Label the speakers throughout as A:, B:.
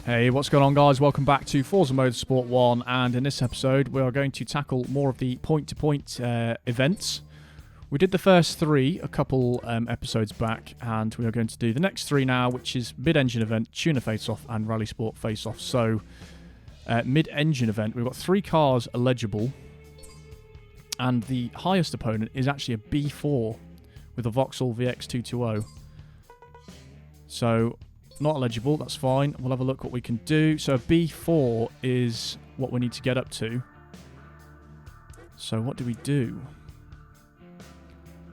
A: Hey, what's going on, guys? Welcome back to Forza Motorsport 1, and in this episode we are going to tackle more of the point-to-point events. We did the first three a couple episodes back, and we are going to do the next three now, which is mid-engine event, tuner face-off, and Rallisport face-off. So, mid-engine event, we've got three cars eligible, and the highest opponent is actually a B4 with a Vauxhall VX220. So, not eligible, that's fine. We'll have a look what we can do. So a B4 is what we need to get up to. So what do we do?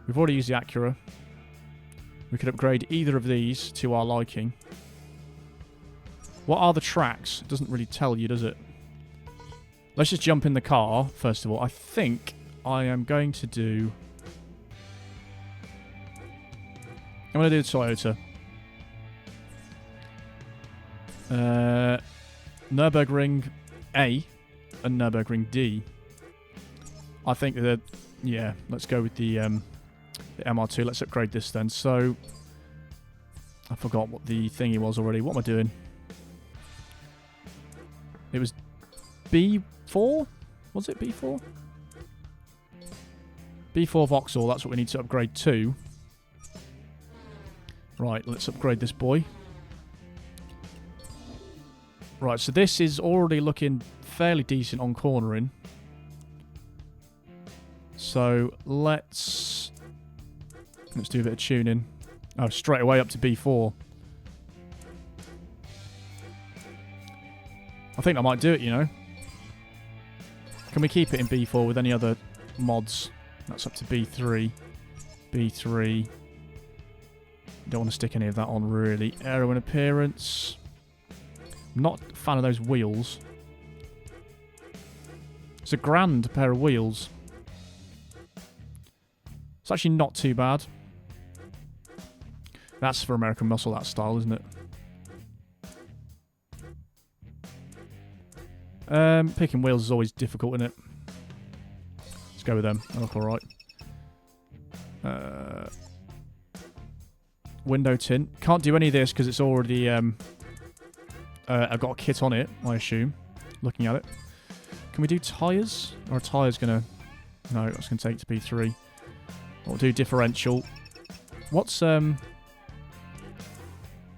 A: We've already used the Acura. We could upgrade either of these to our liking. What are the tracks? It doesn't really tell you, does it? Let's just jump in the car, first of all. I think I am going to do... I'm going to do the Toyota. Nurburgring A and Nurburgring D. I think that, yeah, let's go with the MR2. Let's upgrade this then. So, I forgot what the thingy was already. What am I doing? It was B4? Was it B4? B4 Vauxhall, that's what we need to upgrade to. Right, let's upgrade this boy. Right, so this is already looking fairly decent on cornering. So let's do a bit of tuning. Oh, straight away up to B4. I think I might do it, you know. Can we keep it in B4 with any other mods? That's up to B3. B3. Don't want to stick any of that on, really. Aero and appearance. Not a fan of those wheels. It's a grand pair of wheels. It's actually not too bad. That's for American muscle, that style, isn't it? Picking wheels is always difficult, isn't it? Let's go with them. They look alright. Window tint. Can't do any of this because it's already... I've got a kit on it, I assume. Looking at it. Can we do tyres? Or are tyres going to... No, that's going to take to B3. We'll do differential. What's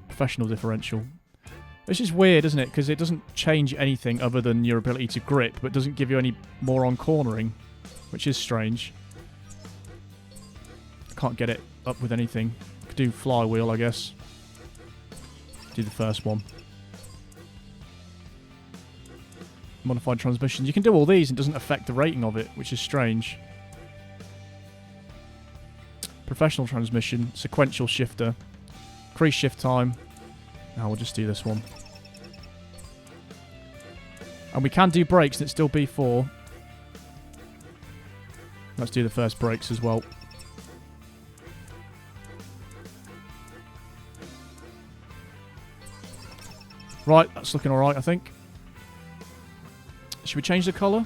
A: professional differential? This is weird, isn't it? Because it doesn't change anything other than your ability to grip, but doesn't give you any more on cornering, which is strange. Can't get it up with anything. Could do flywheel, I guess. Do the first one. Modified transmissions. You can do all these and it doesn't affect the rating of it, which is strange. Professional transmission, sequential shifter, increase shift time. Now we'll just do this one. And we can do brakes and it's still B4. Let's do the first brakes as well. Right, that's looking alright, I think. Should we change the colour?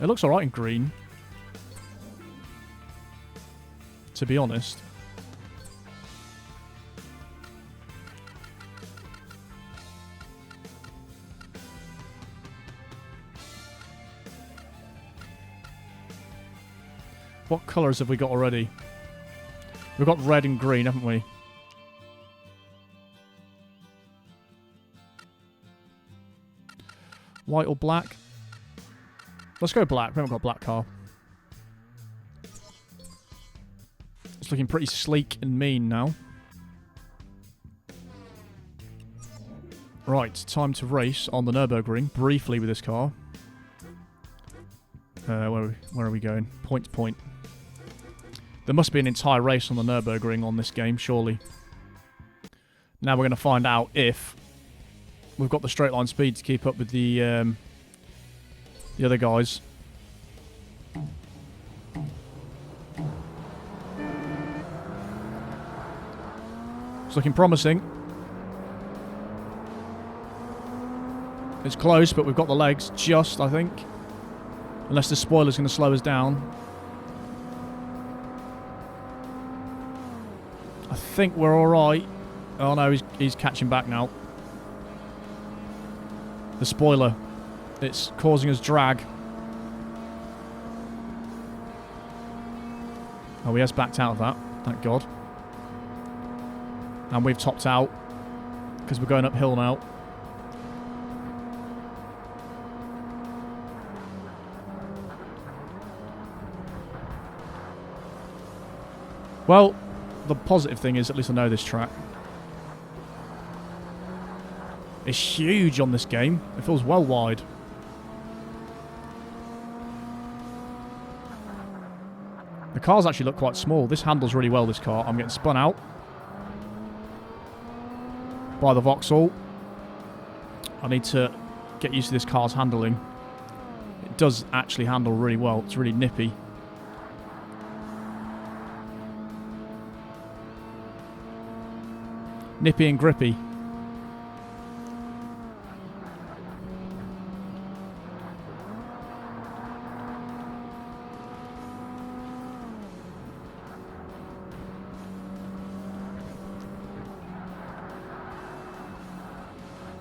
A: It looks alright in green. To be honest. What colours have we got already? We've got red and green, haven't we? White or black? Let's go black. We haven't got a black car. It's looking pretty sleek and mean now. Right, time to race on the Nurburgring briefly with this car. Where are we going? Point to point. There must be an entire race on the Nurburgring on this game, surely. Now we're going to find out if we've got the straight line speed to keep up with the other guys. It's looking promising. It's close, but we've got the legs just, I think. Unless the spoiler's going to slow us down. I think we're alright. Oh no, he's catching back now. The spoiler. It's causing us drag. Oh, he has backed out of that. Thank God. And we've topped out. Because we're going uphill now. Well, the positive thing is at least I know this track. It's huge on this game. It feels well wide. The cars actually look quite small. This handles really well, this car. I'm getting spun out by the Vauxhall. I need to get used to this car's handling. It does actually handle really well. It's really nippy. Nippy and grippy.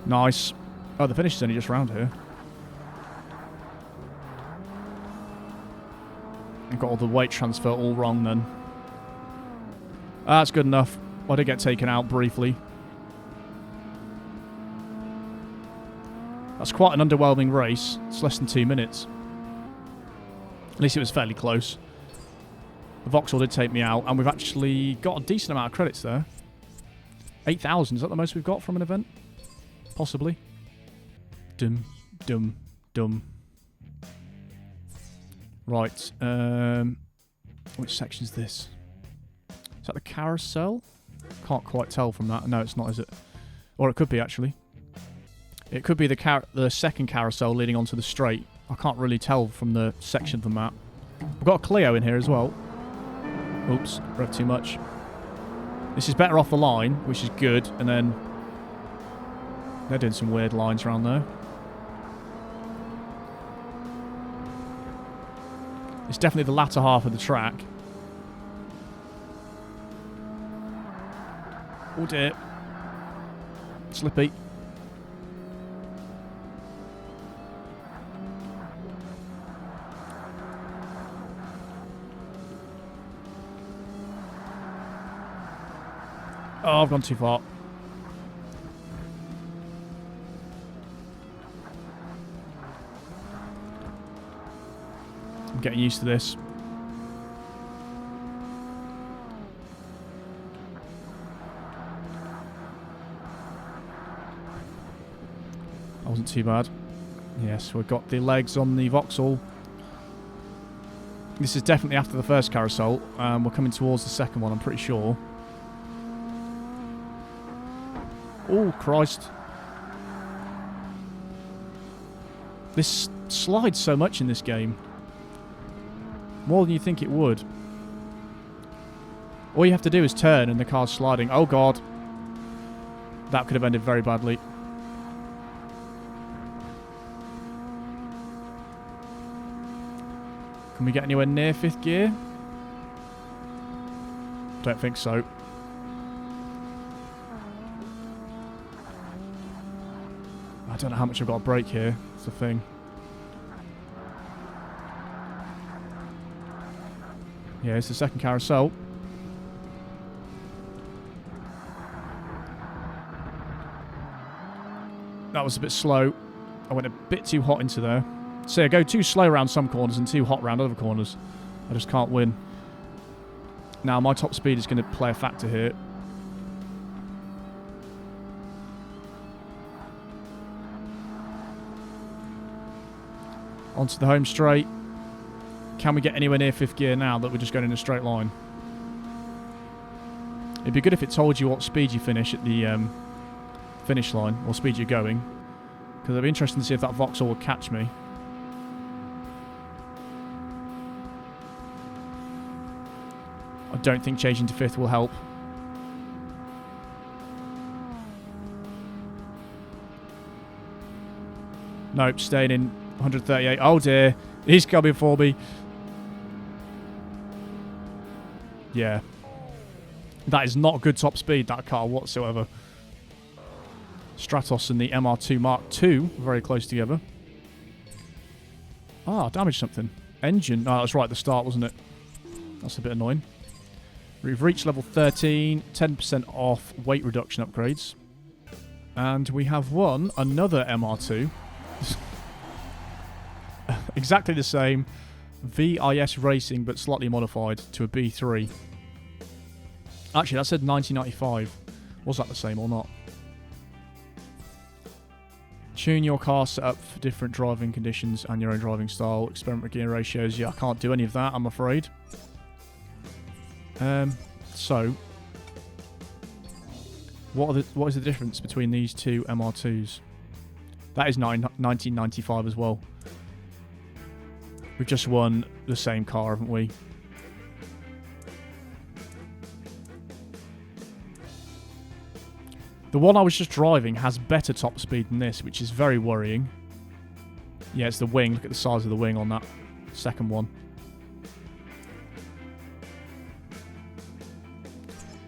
A: Nice. Oh, the finish is only just round here. I've got all the weight transfer all wrong then. That's good enough. I did get taken out briefly. That's quite an underwhelming race. It's less than 2 minutes. At least it was fairly close. The Vauxhall did take me out, and we've actually got a decent amount of credits there. 8,000, is that the most we've got from an event? Possibly. Dum, dum, dum. Right. Which section is this? Is that the carousel? Can't quite tell from that. No, it's not, is it? Or it could be, actually. It could be the second carousel leading onto the straight. I can't really tell from the section of the map. We've got a Clio in here as well. Oops, rev too much. This is better off the line, which is good. And then they're doing some weird lines around there. It's definitely the latter half of the track. Oh dear. Slippy. Oh, I've gone too far. I'm getting used to this. That wasn't too bad. Yes, we've got the legs on the Vauxhall. This is definitely after the first carousel. We're coming towards the second one, I'm pretty sure. Oh, Christ. This slides so much in this game. More than you think it would. All you have to do is turn and the car's sliding. Oh, God. That could have ended very badly. Can we get anywhere near 5th gear? Don't think so. I don't know how much I've got to brake here. It's the thing. Yeah, it's the second carousel. That was a bit slow. I went a bit too hot into there. So I go too slow around some corners and too hot around other corners. I just can't win. Now, my top speed is going to play a factor here. Onto the home straight. Can we get anywhere near 5th gear now that we're just going in a straight line? It'd be good if it told you what speed you finish at the finish line, or speed you're going. Because it'd be interesting to see if that Vauxhall would catch me. I don't think changing to 5th will help. Nope, staying in 138. Oh dear, he's coming for me. Yeah. That is not good top speed, that car, whatsoever. Stratos and the MR2 Mark II, very close together. Ah, damaged something. Engine. Oh, that was right at the start, wasn't it? That's a bit annoying. We've reached level 13, 10% off weight reduction upgrades. And we have won another MR2. Exactly the same. VIS Racing, but slightly modified to a B3. Actually, that said 1995. Was that the same or not? Tune your car set up for different driving conditions and your own driving style. Experiment with gear ratios. Yeah, I can't do any of that, I'm afraid. So, what is the difference between these two MR2s? That is 1995 as well. We've just won the same car, haven't we? The one I was just driving has better top speed than this, which is very worrying. Yeah, it's the wing. Look at the size of the wing on that second one.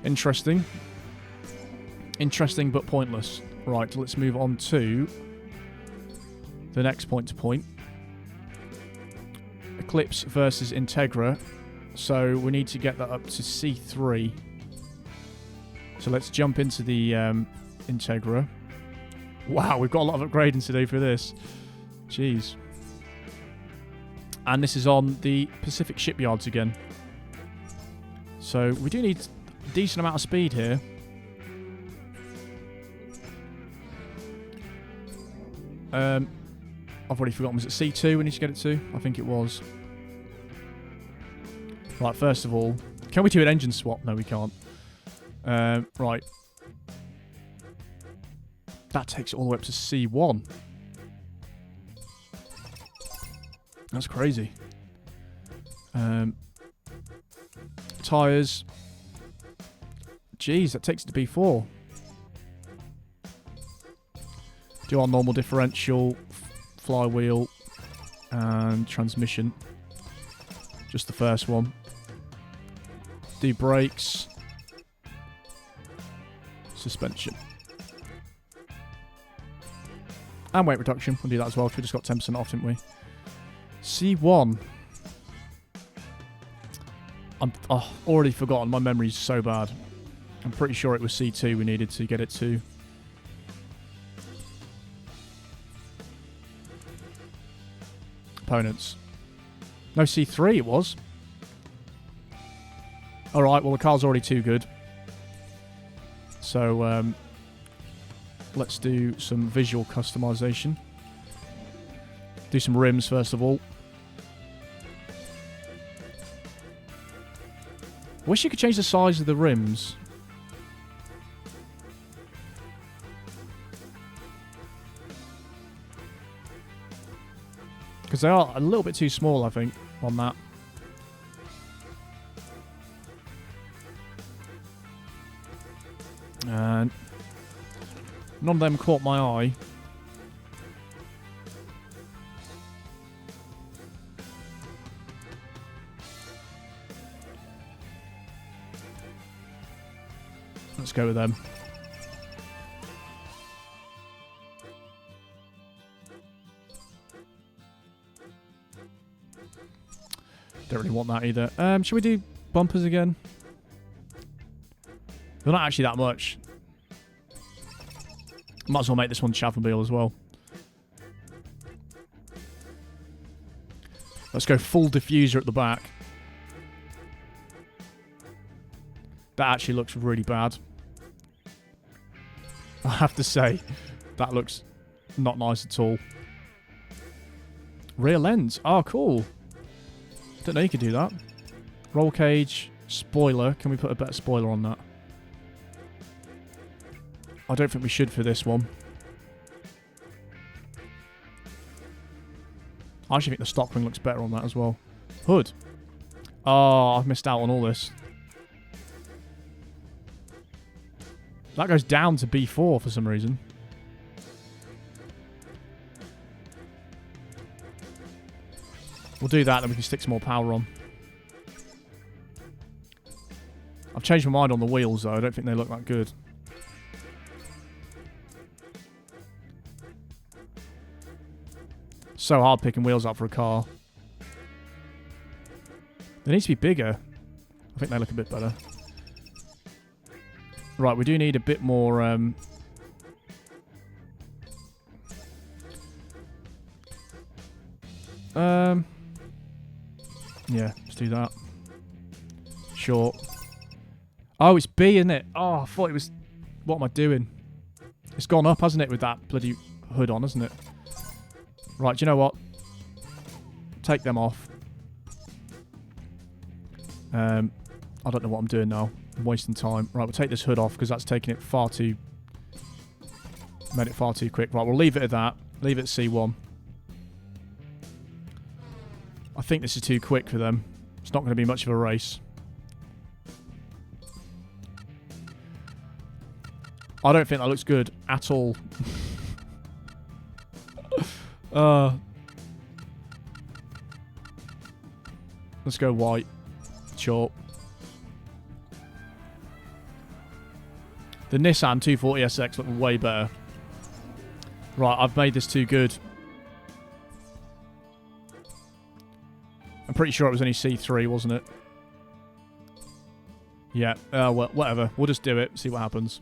A: Interesting. Interesting but pointless. Right, let's move on to the next point-to-point. Eclipse versus Integra. So we need to get that up to C3. So let's jump into the Integra. Wow, we've got a lot of upgrading to do for this. Jeez. And this is on the Pacific Shipyards again. So we do need a decent amount of speed here. I've already forgotten. Was it C2 we need to get it to? I think it was. Right, first of all, can we do an engine swap? No, we can't. Right. That takes it all the way up to C1. That's crazy. Tyres. Jeez, that takes it to B4. Do our normal differential, flywheel, and transmission. Just the first one. Do brakes. Suspension. And weight reduction. We'll do that as well, because we just got 10% off, didn't we? C1. I'm already forgotten. My memory's so bad. I'm pretty sure it was C2 we needed to get it to. Opponents. No, C3 it was. Alright, well the car's already too good. So, let's do some visual customization. Do some rims first of all. Wish you could change the size of the rims. Because they are a little bit too small, I think, on that. And none of them caught my eye. Let's go with them. Don't really want that either. Should we do bumpers again? They're not actually that much. Might as well make this one Chavmobile as well. Let's go full diffuser at the back. That actually looks really bad. I have to say, that looks not nice at all. Rear lens. Oh, cool. Didn't know you could do that. Roll cage, spoiler. Can we put a better spoiler on that? I don't think we should for this one. I actually think the stock wing looks better on that as well. Hood. Oh, I've missed out on all this. That goes down to B4 for some reason. We'll do that, then we can stick some more power on. I've changed my mind on the wheels, though. I don't think they look that good. So hard picking wheels up for a car. They need to be bigger. I think they look a bit better. Right, we do need a bit more... yeah, let's do that. Sure. Oh, it's B, isn't it? Oh, I thought it was... What am I doing? It's gone up, hasn't it, with that bloody hood on, hasn't it? Right, do you know what? Take them off. I don't know what I'm doing now. I'm wasting time. Right, we'll take this hood off because that's taking it far too... Made it far too quick. Right, we'll leave it at that. Leave it at C1. I think this is too quick for them. It's not going to be much of a race. I don't think that looks good at all. Let's go white. Sure. The Nissan 240SX look way better. Right, I've made this too good. I'm pretty sure it was only C3, wasn't it? Yeah, well, whatever. We'll just do it, see what happens.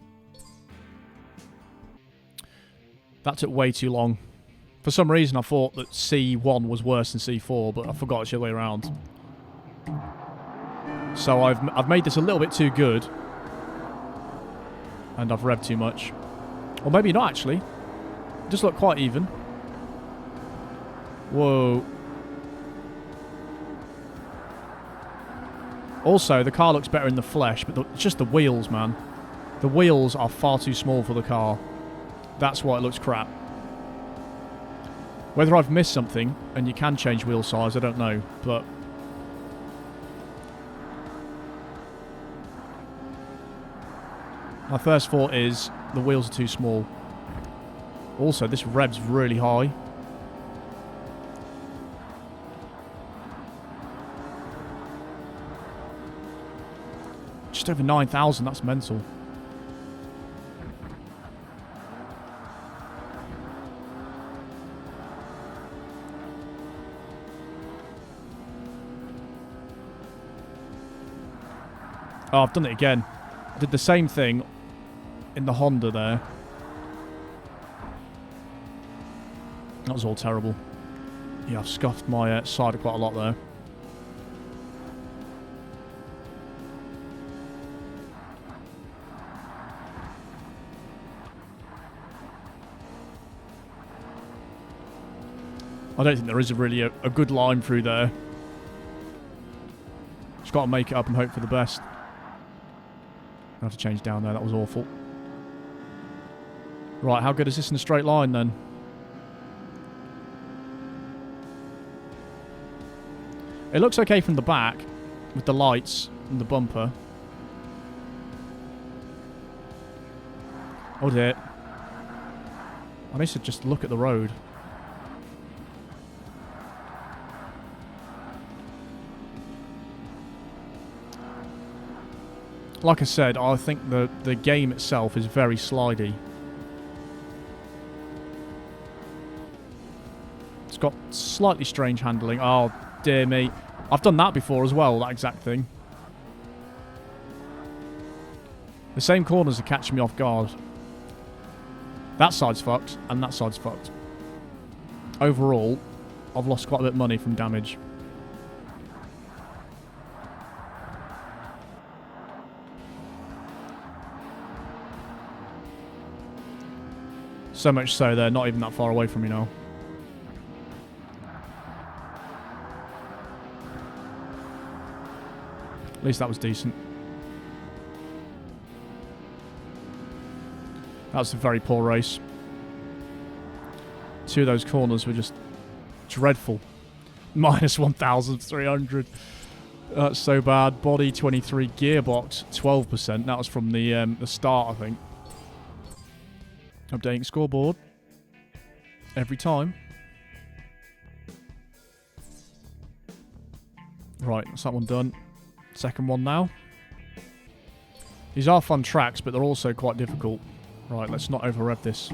A: That took way too long. For some reason, I thought that C1 was worse than C4, but I forgot it's the other way around. So I've made this a little bit too good. And I've revved too much. Or maybe not, actually. It just looked quite even. Whoa. Also, the car looks better in the flesh, but it's just the wheels, man. The wheels are far too small for the car. That's why it looks crap. Whether I've missed something, and you can change wheel size, I don't know, but... My first thought is, the wheels are too small. Also, this rev's really high. Just over 9,000, that's mental. Oh, I've done it again. I did the same thing in the Honda there. That was all terrible. Yeah, I've scuffed my side quite a lot there. I don't think there is really a good line through there. Just got to make it up and hope for the best. I have to change down there, that was awful. Right, how good is this in a straight line then? It looks okay from the back, with the lights and the bumper. Oh dear. I need to just look at the road. Like I said, I think the game itself is very slidey. It's got slightly strange handling. Oh, dear me. I've done that before as well, that exact thing. The same corners are catching me off guard. That side's fucked, and that side's fucked. Overall, I've lost quite a bit of money from damage. So much so they're not even that far away from me now. At least that was decent. That was a very poor race. Two of those corners were just dreadful. Minus 1,300. That's so bad. Body 23, gearbox 12%. That was from the start, I think. Updating scoreboard. Every time. Right, that's that one done. Second one now. These are fun tracks, but they're also quite difficult. Right, let's not over-rev this.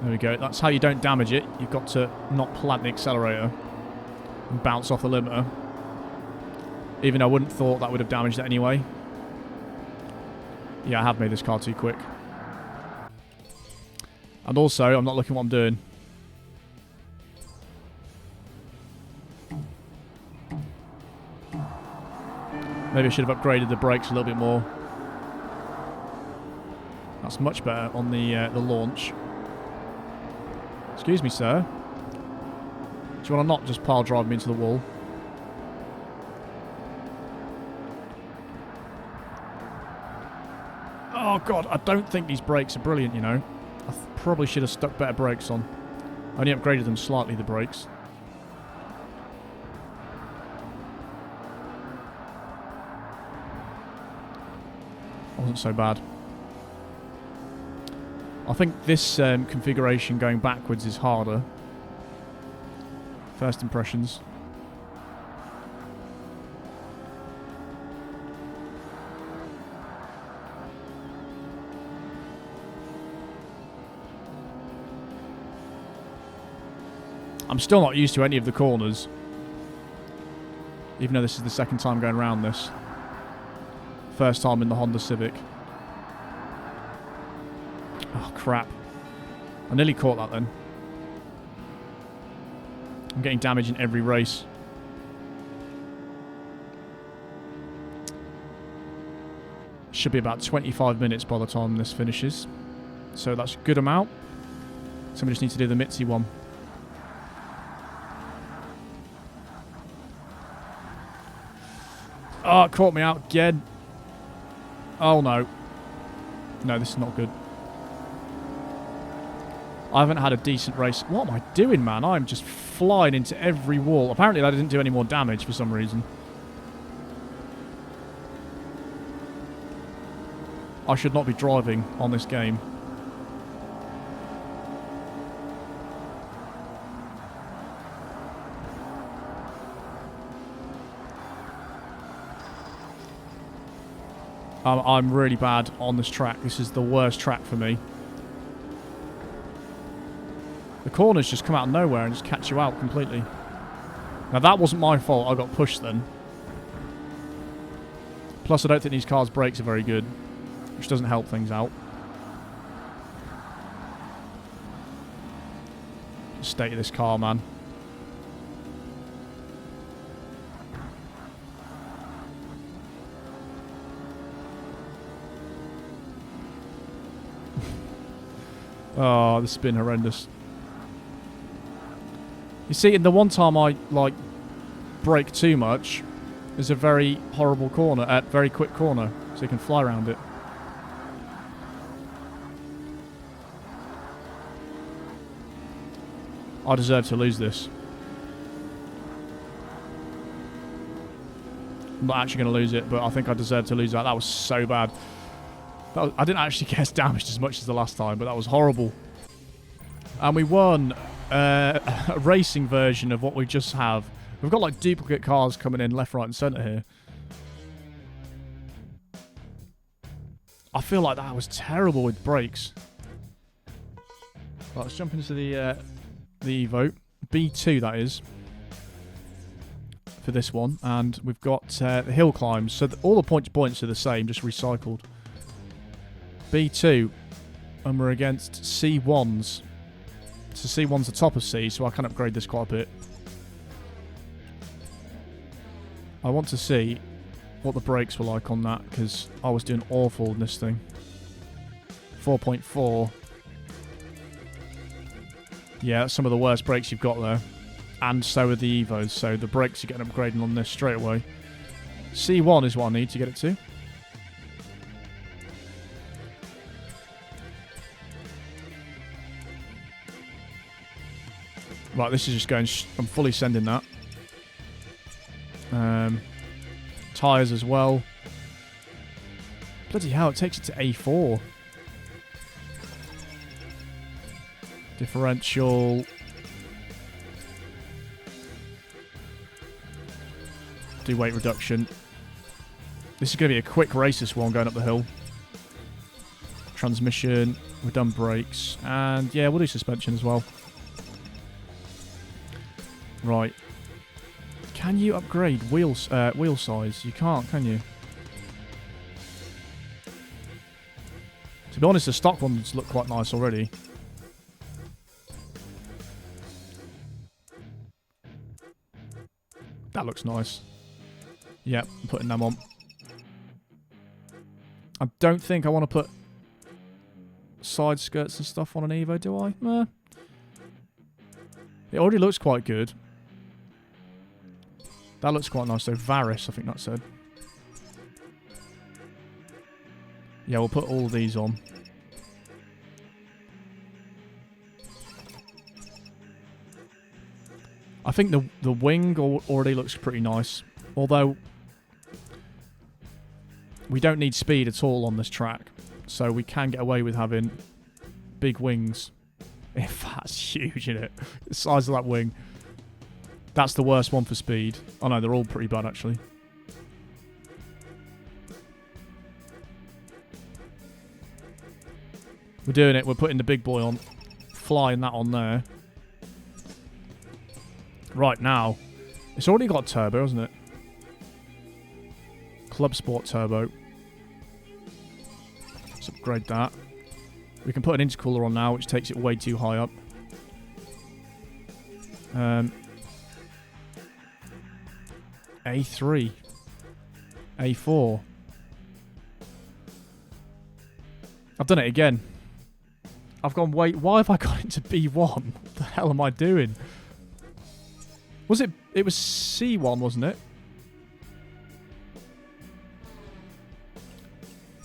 A: There we go. That's how you don't damage it. You've got to not plant the accelerator and bounce off the limiter. Even though I wouldn't have thought that would have damaged it anyway. Yeah, I have made this car too quick. And also, I'm not looking what I'm doing. Maybe I should have upgraded the brakes a little bit more. That's much better on the launch. Excuse me, sir. Do you want to not just pile drive me into the wall? Oh, God, I don't think these brakes are brilliant, you know. I probably should have stuck better brakes on. I only upgraded them slightly, the brakes. Wasn't so bad. I think this configuration going backwards is harder. First impressions. I'm still not used to any of the corners. Even though this is the second time going around this. First time in the Honda Civic. Oh, crap. I nearly caught that then. I'm getting damage in every race. Should be about 25 minutes by the time this finishes. So that's a good amount. So we just need to do the Mitzi one. Oh, it caught me out again. Oh, no. No, this is not good. I haven't had a decent race. What am I doing, man? I'm just flying into every wall. Apparently that didn't do any more damage for some reason. I should not be driving on this game. I'm really bad on this track. This is the worst track for me. The corners just come out of nowhere and just catch you out completely. Now that wasn't my fault. I got pushed then. Plus I don't think these cars' brakes are very good, which doesn't help things out. The state of this car, man. Oh, this has been horrendous. You see, in the one time I, like, brake too much, there's a very horrible corner, very quick corner, so you can fly around it. I deserve to lose this. I'm not actually going to lose it, but I think I deserve to lose that. That was so bad. I didn't actually get damaged as much as the last time, but that was horrible. And we won a racing version of what we just have. We've got like duplicate cars coming in left, right and centre here. I feel like that was terrible with brakes. Right, let's jump into the Evo. B2 that is. For this one. And we've got the hill climbs. So all the points are the same, just recycled. B2, and we're against C1s. So C1's the top of C, so I can upgrade this quite a bit. I want to see what the brakes were like on that, because I was doing awful in this thing. 4.4. Yeah, that's some of the worst brakes you've got there. And so are the Evos, so the brakes are getting upgraded on this straight away. C1 is what I need to get it to. Right, this is just going... I'm fully sending that. Tyres as well. Bloody hell, it takes it to A4. Differential. Do weight reduction. This is going to be a quick race, this one, going up the hill. transmission. We've done brakes. And yeah, we'll do suspension as well. Right. Can you upgrade wheel size? You can't, can you? To be honest, the stock ones look quite nice already. That looks nice. Yep, I'm putting them on. I don't think I want to put side skirts and stuff on an Evo, do I? Nah. It already looks quite good. That looks quite nice though. Varys, I think that said. Yeah, we'll put all these on. I think the wing already looks pretty nice. Although, we don't need speed at all on this track. So we can get away with having big wings. If that's huge, isn't it? The size of that wing. That's the worst one for speed. Oh no, they're all pretty bad actually. We're doing it. We're putting the big boy on. Flying that on there. Right now. It's already got turbo, hasn't it? Club Sport turbo. Let's upgrade that. We can put an intercooler on now, which takes it way too high up. A3. A4. I've done it again. I've gone, wait, why have I got into B1? What the hell am I doing? Was it... It was C1, wasn't it?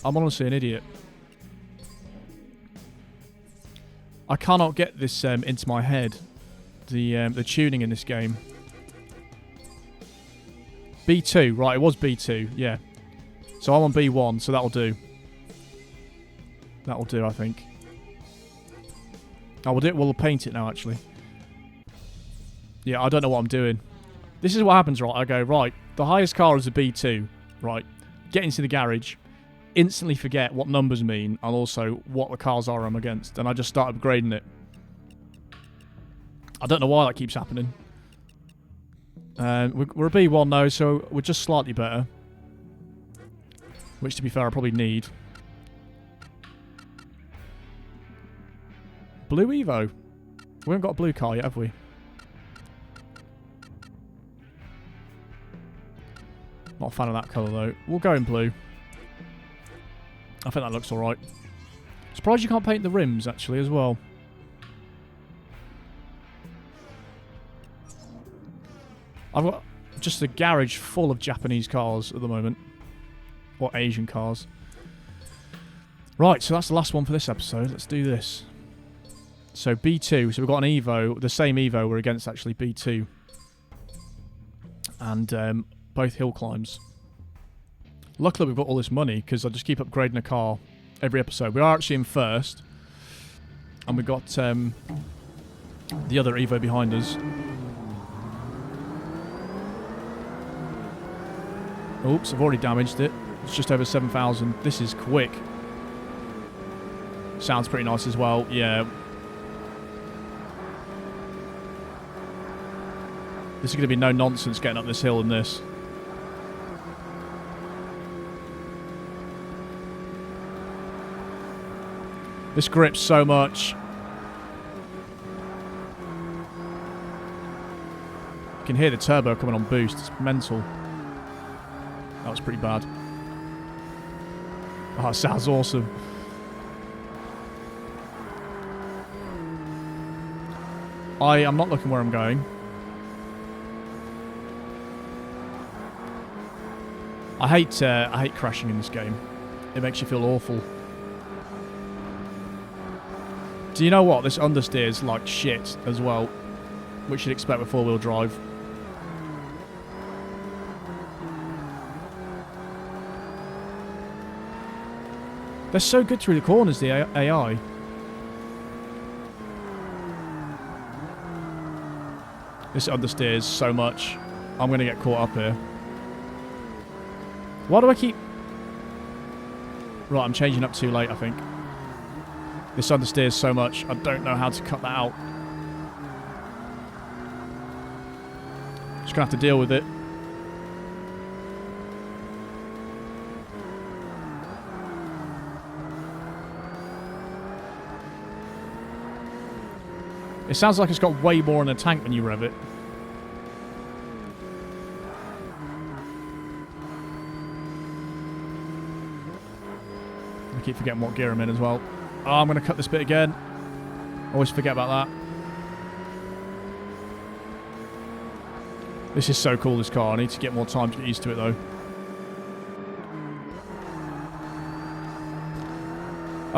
A: I'm honestly an idiot. I cannot get this into my head. The tuning in this game. B2, right, it was B2, yeah. So I'm on B1, so that'll do. That'll do, I think. Oh, we'll paint it now, actually. Yeah, I don't know what I'm doing. This is what happens, right? I go, right, the highest car is a B2, right? Get into the garage, instantly forget what numbers mean, and also what the cars are I'm against, and I just start upgrading it. I don't know why that keeps happening. We're a B1 now, so we're just slightly better. Which, to be fair, I probably need. Blue Evo. We haven't got a blue car yet, have we? Not a fan of that colour, though. We'll go in blue. I think that looks alright. Surprised you can't paint the rims, actually, as well. I've got just a garage full of Japanese cars at the moment. Or Asian cars. Right, so that's the last one for this episode. Let's do this. So B2, so we've got an Evo, the same Evo we're against actually, B2. And both hill climbs. Luckily we've got all this money, because I just keep upgrading a car every episode. We are actually in first. And we've got the other Evo behind us. Oops, I've already damaged it. It's just over 7,000. This is quick. Sounds pretty nice as well. Yeah. This is going to be no nonsense getting up this hill in this. This grips so much. You can hear the turbo coming on boost. It's mental. That was pretty bad. Oh, it sounds awesome. I am not looking where I'm going. I hate crashing in this game. It makes you feel awful. Do you know what? This understeers like shit as well, which you'd expect with four-wheel drive. They're so good through the corners, the AI. This understeers so much. I'm going to get caught up here. Why do I keep... Right, I'm changing up too late, I think. This understeers so much. I don't know how to cut that out. Just going to have to deal with it. It sounds like it's got way more in the tank when you rev it. I keep forgetting what gear I'm in as well. Oh, I'm going to cut this bit again. Always forget about that. This is so cool, this car. I need to get more time to get used to it, though.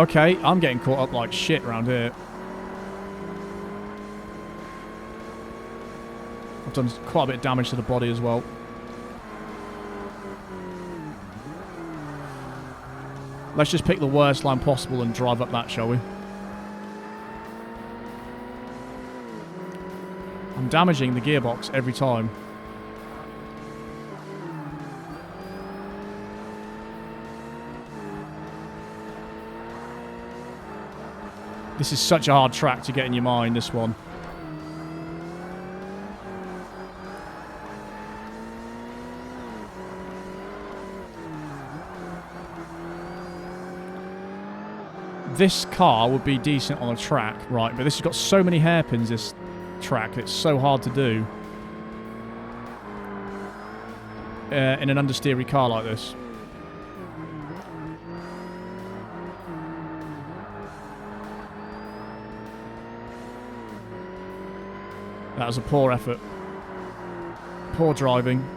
A: Okay, I'm getting caught up like shit around here. I've done quite a bit of damage to the body as well. Let's just pick the worst line possible and drive up that, shall we? I'm damaging the gearbox every time. This is such a hard track to get in your mind, this one. This car would be decent on a track, right, but this has got so many hairpins, this track, it's so hard to do in an understeery car like this. That was a poor effort. Poor driving.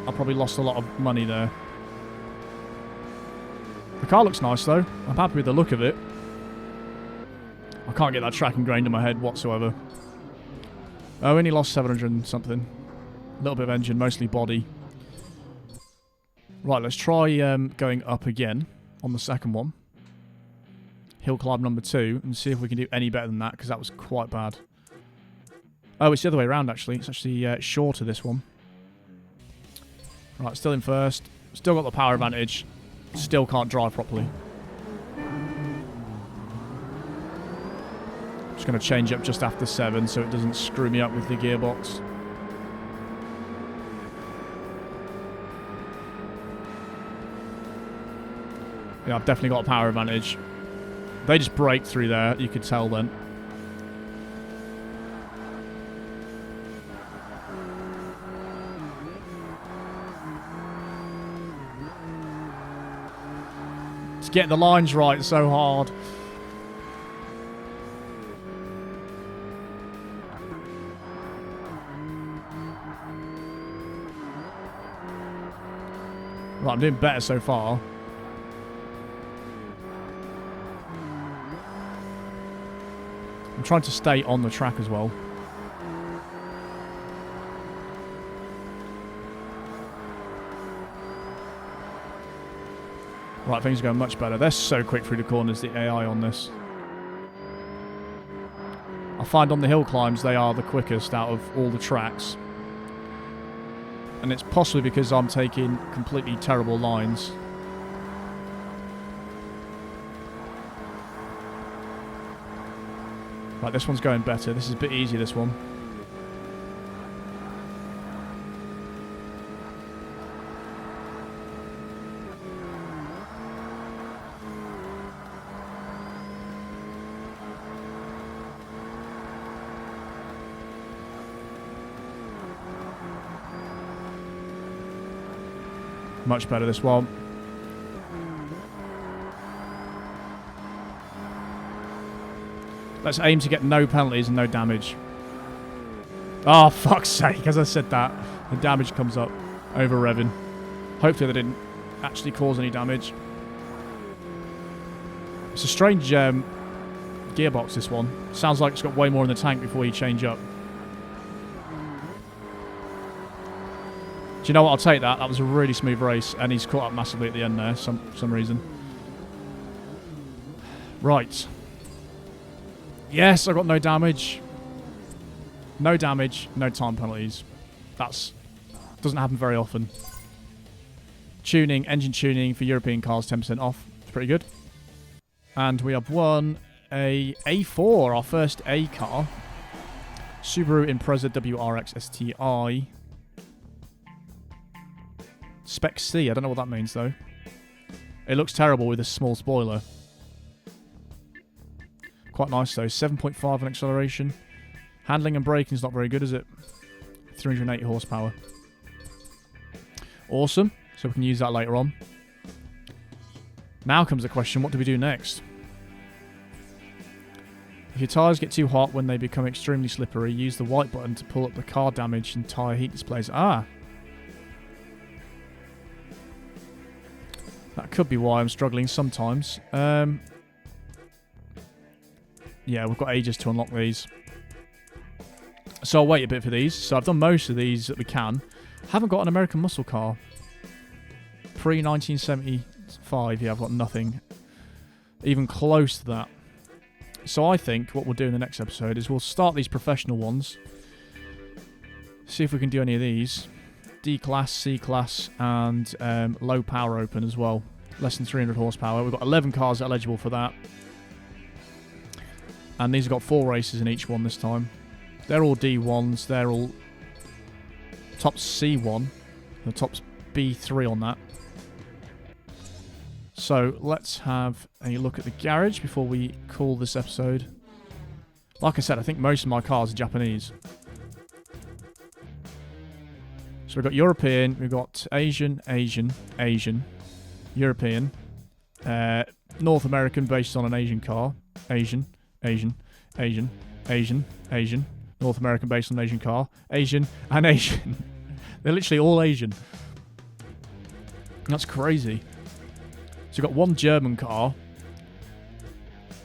A: I probably lost a lot of money there. The car looks nice though. I'm happy with the look of it. I can't get that track ingrained in my head whatsoever. I only lost 700 and something. A little bit of engine, mostly body. Right, let's try going up again on the second one. Hill climb number 2 and see if we can do any better than that, because that was quite bad. Oh, it's the other way around actually. It's actually shorter, this one. Right, still in first. Still got the power advantage. Still can't drive properly. Just going to change up just after 7 so it doesn't screw me up with the gearbox. Yeah, I've definitely got a power advantage. They just break through there, you could tell then. It's getting the lines right so hard. Right, I'm doing better so far. I'm trying to stay on the track as well. Right, things are going much better. They're so quick through the corners, the AI on this. I find on the hill climbs they are the quickest out of all the tracks. And it's possibly because I'm taking completely terrible lines. Right, this one's going better. This is a bit easier, this one. Much better, this one. Let's aim to get no penalties and no damage. Oh, fuck's sake, as I said that, the damage comes up. Over revving. Hopefully they didn't actually cause any damage. It's a strange gearbox, this one. Sounds like it's got way more in the tank before you change up. Do you know what? I'll take that. That was a really smooth race, and he's caught up massively at the end there, some reason. Right. Yes, I got no damage. No damage, no time penalties. That's doesn't happen very often. Tuning, engine tuning for European cars, 10% off. It's pretty good. And we have won a A4, our first A car. Subaru Impreza WRX STI. Spec C, I don't know what that means though. It looks terrible with a small spoiler. Quite nice though, 7.5 on acceleration. Handling and braking is not very good, is it? 380 horsepower. Awesome, so we can use that later on. Now comes the question, what do we do next? If your tyres get too hot when they become extremely slippery, use the white button to pull up the car damage and tyre heat displays. Ah! That could be why I'm struggling sometimes. Yeah, we've got ages to unlock these. So I'll wait a bit for these. So I've done most of these that we can. Haven't got an American muscle car. Pre-1975, yeah, I've got nothing even close to that. So I think what we'll do in the next episode is we'll start these professional ones. See if we can do any of these. D-Class, C-Class, and low power open as well. Less than 300 horsepower. We've got 11 cars that are eligible for that. And these have got 4 races in each one this time. They're all D1s. They're all top C1. The top's B3 on that. So let's have a look at the garage before we call this episode. Like I said, I think most of my cars are Japanese. So we've got European, we've got Asian, European, North American based on an Asian car, Asian, North American based on an Asian car, Asian, and Asian. They're literally all Asian. That's crazy. So we've got 1 German car,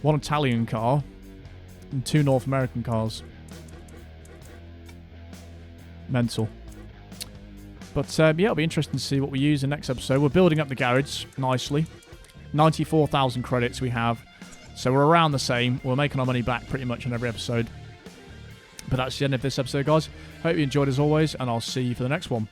A: 1 Italian car, and 2 North American cars. Mental. But yeah, it'll be interesting to see what we use in the next episode. We're building up the garage nicely. 94,000 credits we have. So we're around the same. We're making our money back pretty much on every episode. But that's the end of this episode, guys. Hope you enjoyed as always, and I'll see you for the next one.